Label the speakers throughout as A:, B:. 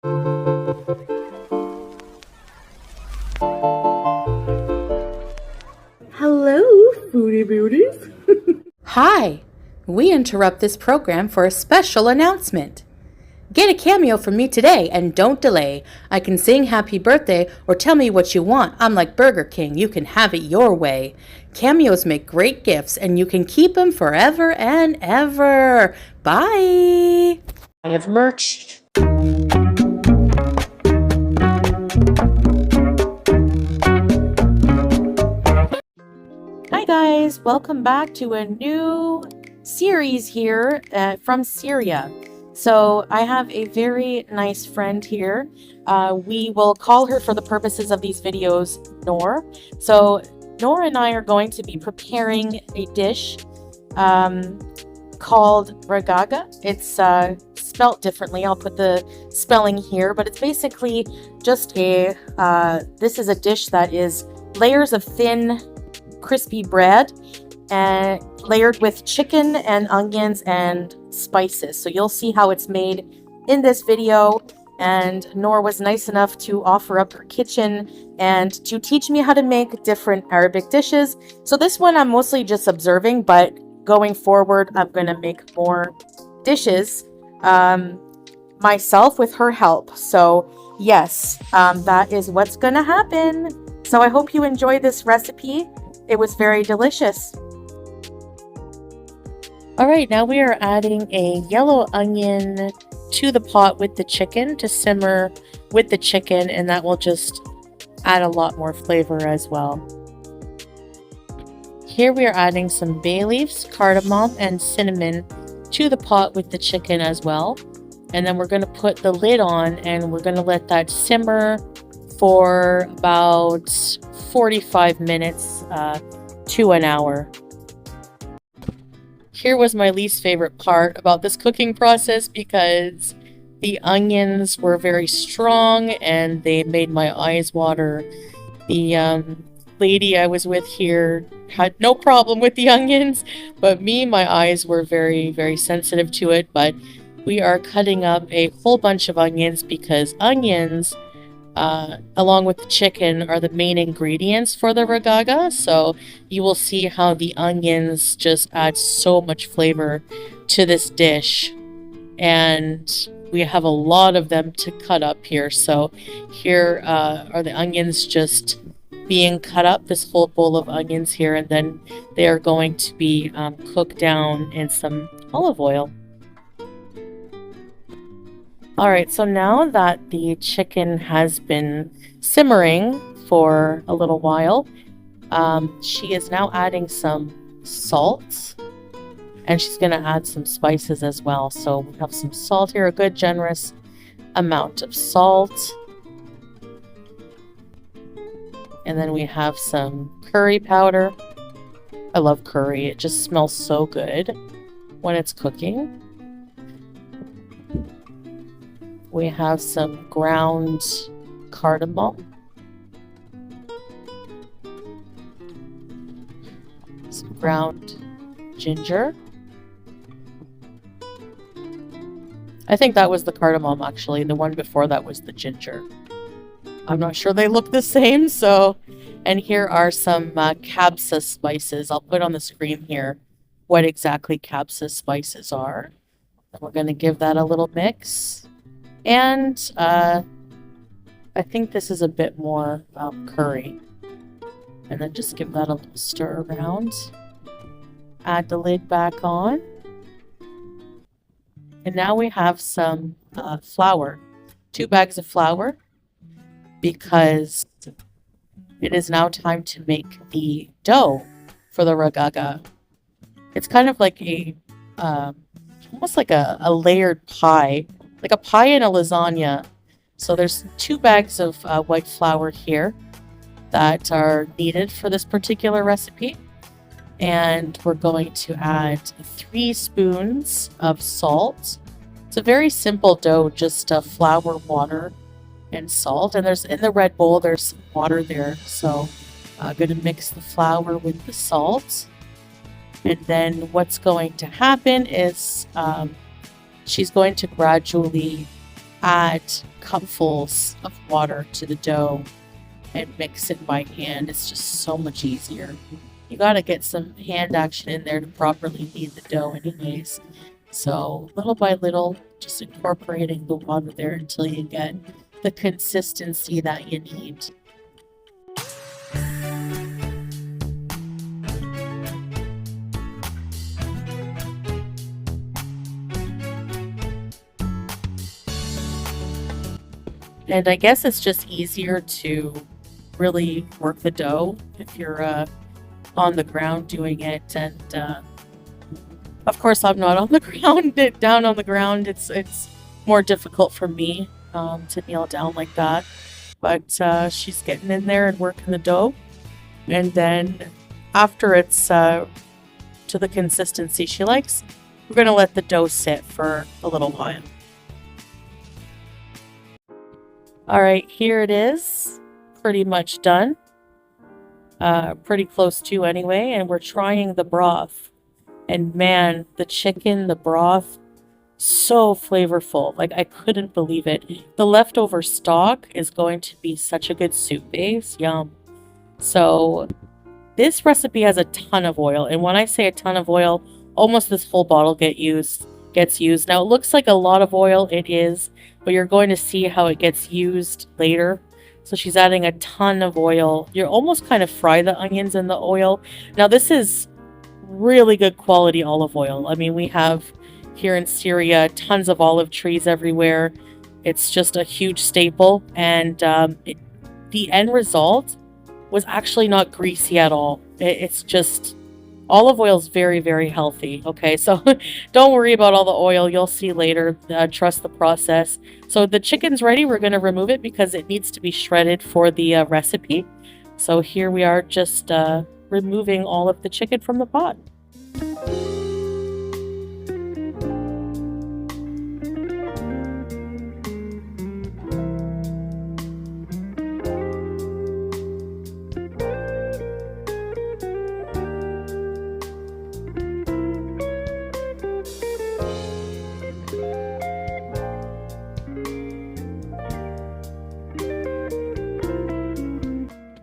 A: Hello, foodie beauties.
B: Hi, we interrupt this program for a special announcement. Get a cameo from me today and don't delay. I can sing happy birthday or tell me what you want. I'm like Burger King, you can have it your way. Cameos make great gifts and you can keep them forever and ever. Bye.
C: I have merch.
B: Hi guys, welcome back to a new series here from Syria. So I have a very nice friend here. We will call her for the purposes of these videos Noor. So Noor and I are going to be preparing a dish called raaga. It's spelt differently. I'll put the spelling here, but it's basically just a, this is a dish that is layers of thin crispy bread and layered with chicken and onions and spices. So you'll see how it's made in this video, and Noor was nice enough to offer up her kitchen and to teach me how to make different Arabic dishes. So this one I'm mostly just observing, but going forward I'm going to make more dishes myself with her help. So yes, that is what's going to happen. So I hope you enjoy this recipe. It was very delicious. All right, now we are adding a yellow onion to the pot with the chicken to simmer with the chicken, and that will just add a lot more flavor as well. Here we are adding some bay leaves, cardamom, and cinnamon to the pot with the chicken as well. And then we're going to put the lid on and we're going to let that simmer for about 45 minutes to an hour. Here was my least favorite part about this cooking process because the onions were very strong and they made my eyes water. The lady I was with here had no problem with the onions, but my eyes were very, very sensitive to it. But we are cutting up a whole bunch of onions because onions along with the chicken are the main ingredients for the raaga. So you will see how the onions just add so much flavor to this dish, and we have a lot of them to cut up here. So here are the onions just being cut up, this whole bowl of onions here, and then they are going to be cooked down in some olive oil. Alright, so now that the chicken has been simmering for a little while, she is now adding some salt, and she's going to add some spices as well. So we have some salt here, a good generous amount of salt. And then we have some curry powder. I love curry, it just smells so good when it's cooking. We have some ground cardamom, some ground ginger. I think that was the cardamom actually. The one before that was the ginger. I'm not sure they look the same. So, and here are some cabsa spices. I'll put on the screen here what exactly cabsa spices are. And we're going to give that a little mix. And I think this is a bit more curry. And then just give that a little stir around. Add the lid back on. And now we have some flour. 2 bags of flour. Because it is now time to make the dough for the raaga. It's kind of like a, almost like a layered pie. Like a pie and a lasagna. So there's 2 bags of white flour here that are needed for this particular recipe. And we're going to add 3 spoons of salt. It's a very simple dough, just flour, water, and salt. And there's in the red bowl, there's some water there. So I'm going to mix the flour with the salt. And then what's going to happen is she's going to gradually add cupfuls of water to the dough and mix it by hand. It's just so much easier. You gotta get some hand action in there to properly knead the dough anyways. So little by little, just incorporating the water there until you get the consistency that you need. And I guess it's just easier to really work the dough if you're on the ground doing it. And of course, I'm not on the ground, down on the ground. It's more difficult for me to kneel down like that. But she's getting in there and working the dough. And then after it's to the consistency she likes, we're going to let the dough sit for a little while. All right, here it is. Pretty much done. Pretty close to anyway. And we're trying the broth. And man, the chicken, the broth, so flavorful. Like, I couldn't believe it. The leftover stock is going to be such a good soup base. Yum. So this recipe has a ton of oil. And when I say a ton of oil, almost this whole bottle gets used. Now, it looks like a lot of oil. It is. But you're going to see how it gets used later. So she's adding a ton of oil. You almost kind of fry the onions in the oil. Now, this is really good quality olive oil. I mean, we have here in Syria tons of olive trees everywhere. It's just a huge staple. And the end result was actually not greasy at all. It's just... olive oil is very, very healthy. Okay, so don't worry about all the oil. You'll see later. Trust the process. So the chicken's ready. We're going to remove it because it needs to be shredded for the recipe. So here we are just removing all of the chicken from the pot.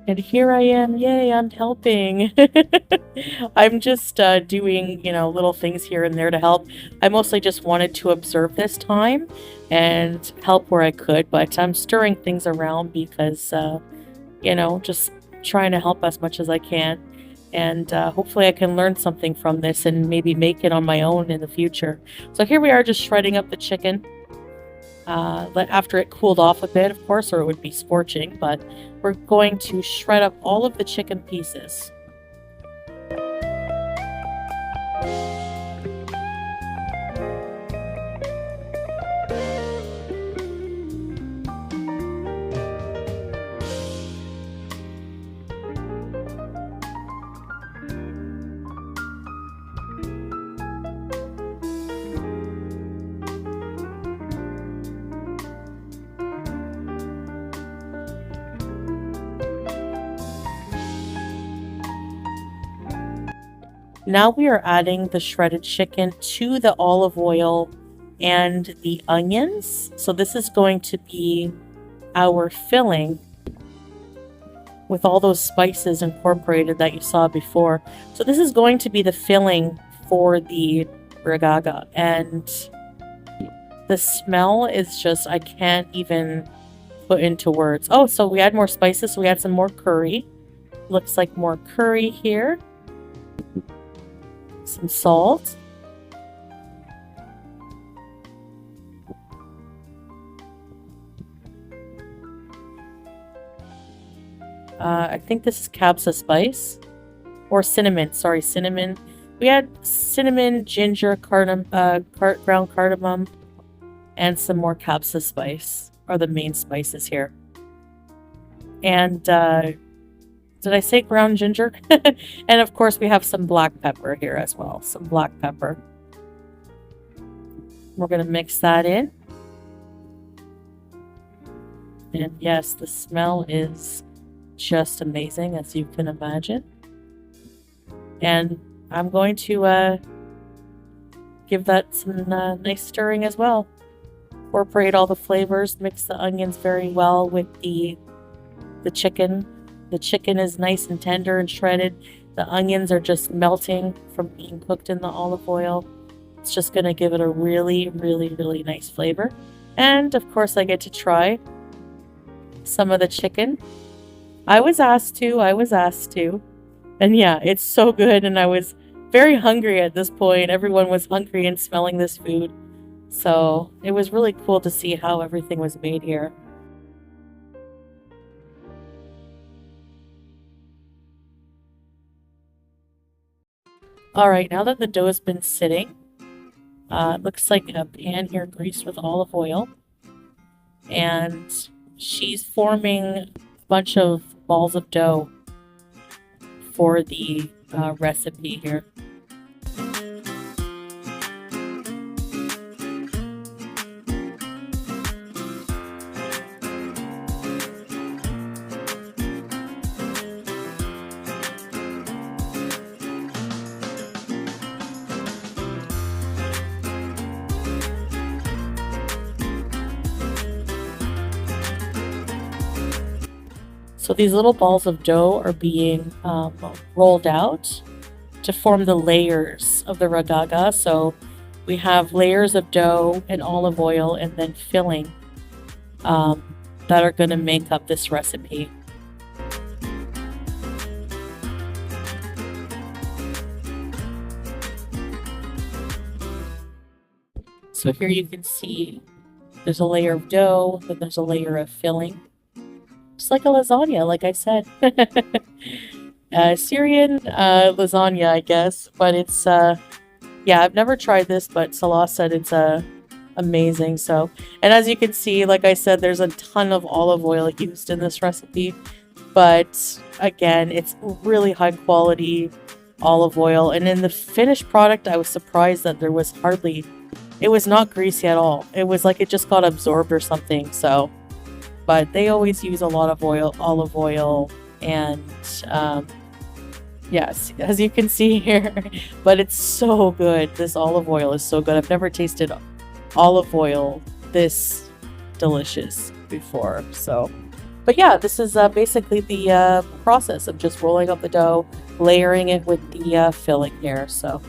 B: And here I am, yay, I'm helping. I'm just doing, little things here and there to help. I mostly just wanted to observe this time and help where I could, but I'm stirring things around because, just trying to help as much as I can. And hopefully I can learn something from this and maybe make it on my own in the future. So here we are just shredding up the chicken. After it cooled off a bit, of course, or it would be scorching, but we're going to shred up all of the chicken pieces. Now we are adding the shredded chicken to the olive oil and the onions. So this is going to be our filling with all those spices incorporated that you saw before. So this is going to be the filling for the raaga. And the smell is just, I can't even put into words. Oh, so we add more spices. So we add some more curry. Looks like more curry here. Some salt. I think this is capsa spice or cinnamon. Sorry, cinnamon. We had cinnamon, ginger, ground cardamom, and some more capsa spice are the main spices here. And did I say ground ginger? And of course we have some black pepper here as well. Some black pepper. We're going to mix that in. And yes, the smell is just amazing, as you can imagine. And I'm going to give that some nice stirring as well. incorporate all the flavors, mix the onions very well with the chicken. The chicken is nice and tender and shredded. The onions are just melting from being cooked in the olive oil. It's just going to give it a really, really, really nice flavor. And of course, I get to try some of the chicken. I was asked to. And yeah, it's so good. And I was very hungry at this point. Everyone was hungry and smelling this food. So it was really cool to see how everything was made here. Alright, now that the dough has been sitting, it looks like a pan here greased with olive oil. And she's forming a bunch of balls of dough for the recipe here. So these little balls of dough are being rolled out to form the layers of the raaga. So we have layers of dough and olive oil and then filling that are going to make up this recipe. So here you can see there's a layer of dough, then there's a layer of filling. Just like a lasagna, like I said. Syrian lasagna, I guess. But it's, yeah, I've never tried this, but Salah said it's amazing. So, and as you can see, like I said, there's a ton of olive oil used in this recipe. But again, it's really high quality olive oil. And in the finished product, I was surprised that there was hardly, it was not greasy at all. It was like it just got absorbed or something. So, but they always use a lot of olive oil, and yes, as you can see here, but it's so good. This olive oil is so good. I've never tasted olive oil this delicious before. So, but yeah, this is basically the process of just rolling up the dough, layering it with the filling here. So.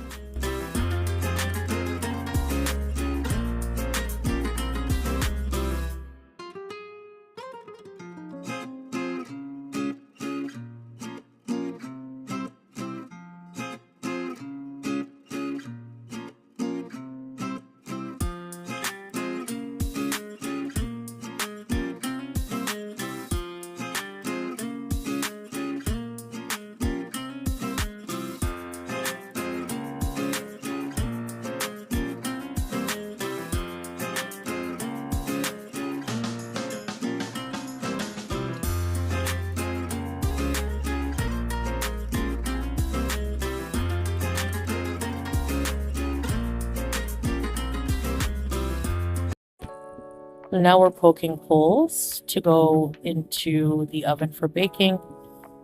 B: So now we're poking holes to go into the oven for baking.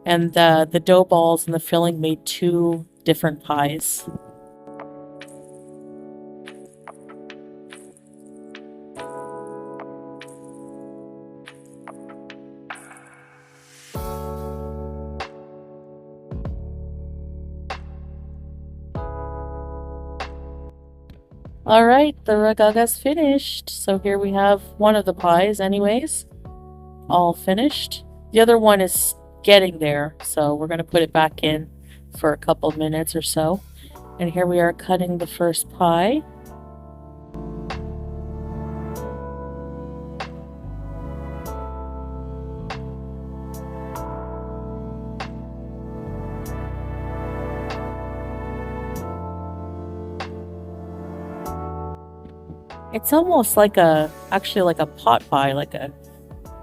B: And the dough balls and the filling made 2 different pies. Alright, the raaga's finished. So here we have one of the pies anyways, all finished. The other one is getting there, so we're going to put it back in for a couple minutes or so. And here we are cutting the first pie. It's almost like actually like a pot pie, like a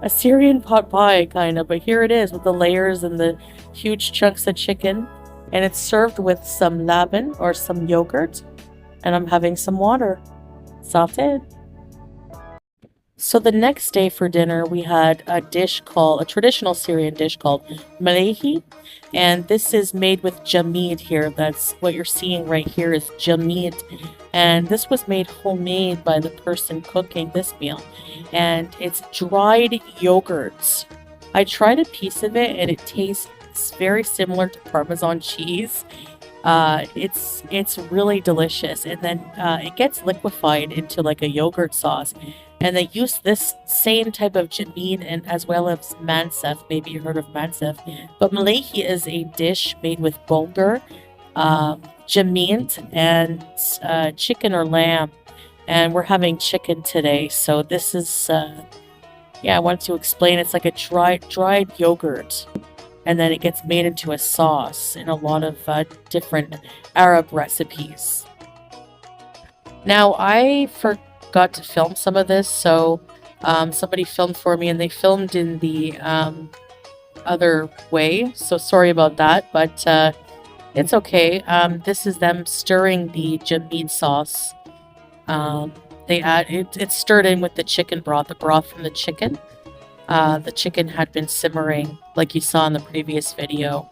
B: Syrian pot pie kind of, but here it is with the layers and the huge chunks of chicken, and it's served with some laban or some yogurt, and I'm having some water. Sauteed. So the next day for dinner, we had a traditional Syrian dish called Mlehy, and this is made with Jameed here. That's what you're seeing right here is Jameed, and this was made homemade by the person cooking this meal, and it's dried yogurts. I tried a piece of it, and it tastes very similar to Parmesan cheese. It's really delicious, and then it gets liquefied into like a yogurt sauce, and they use this same type of jameed and as well as mansef. Maybe you heard of mansef, but Mlehy is a dish made with bulgur, jameed, and chicken or lamb. And we're having chicken today, so this is yeah. I wanted to explain. It's like a dried yogurt, and then it gets made into a sauce in a lot of different Arab recipes. Now, I forgot to film some of this, so somebody filmed for me, and they filmed in the other way, so sorry about that, but it's okay. This is them stirring the jameed sauce. They add it's stirred in with the chicken broth, the broth from the chicken. The chicken had been simmering, like you saw in the previous video,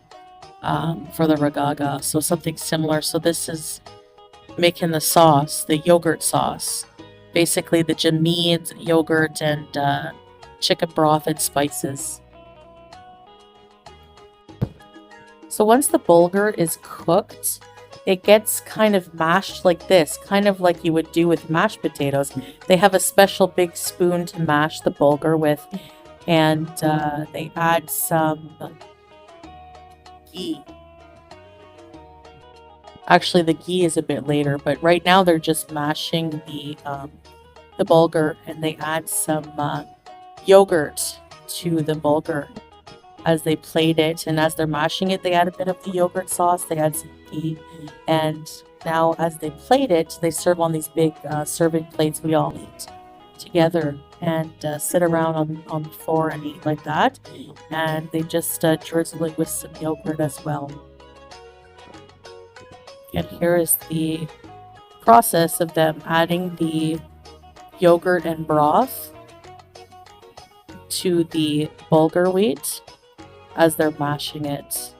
B: for the raaga, so something similar. So this is making the sauce, the yogurt sauce. Basically the jameed, yogurt, and chicken broth and spices. So once the bulgur is cooked, it gets kind of mashed like this, kind of like you would do with mashed potatoes. They have a special big spoon to mash the bulgur with, and they add some ghee. Actually, the ghee is a bit later, but right now they're just mashing the bulgur, and they add some yogurt to the bulgur as they plate it, and as they're mashing it, they add a bit of the yogurt sauce, they add some ghee, and now as they plate it, they serve on these big serving plates. We all eat together and sit around on the floor and eat like that, and they just drizzle it with some yogurt as well. And here is the process of them adding the yogurt and broth to the bulgur wheat as they're mashing it.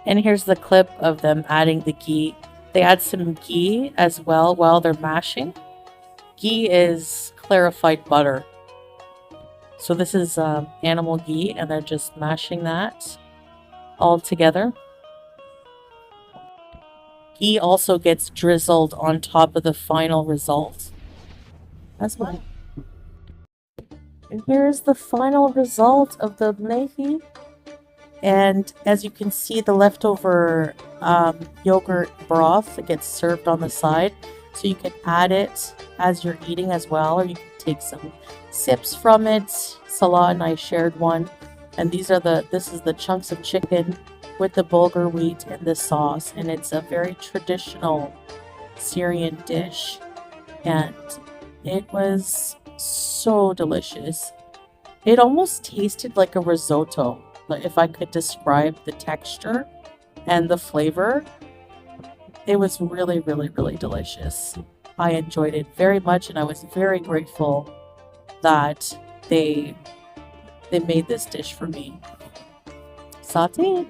B: And here's the clip of them adding the ghee. They add some ghee as well while they're mashing. Ghee is clarified butter. So this is animal ghee, and they're just mashing that all together. Ghee also gets drizzled on top of the final result as well. And here's the final result of the Mlehy. And as you can see, the leftover yogurt broth gets served on the side. So you can add it as you're eating as well, or you can take some sips from it. Salah and I shared one. And this is the chunks of chicken with the bulgur wheat and the sauce. And it's a very traditional Syrian dish. And it was so delicious. It almost tasted like a risotto. If I could describe the texture and the flavor, it was really, really, really delicious. I enjoyed it very much, and I was very grateful that they made this dish for me. Sauté.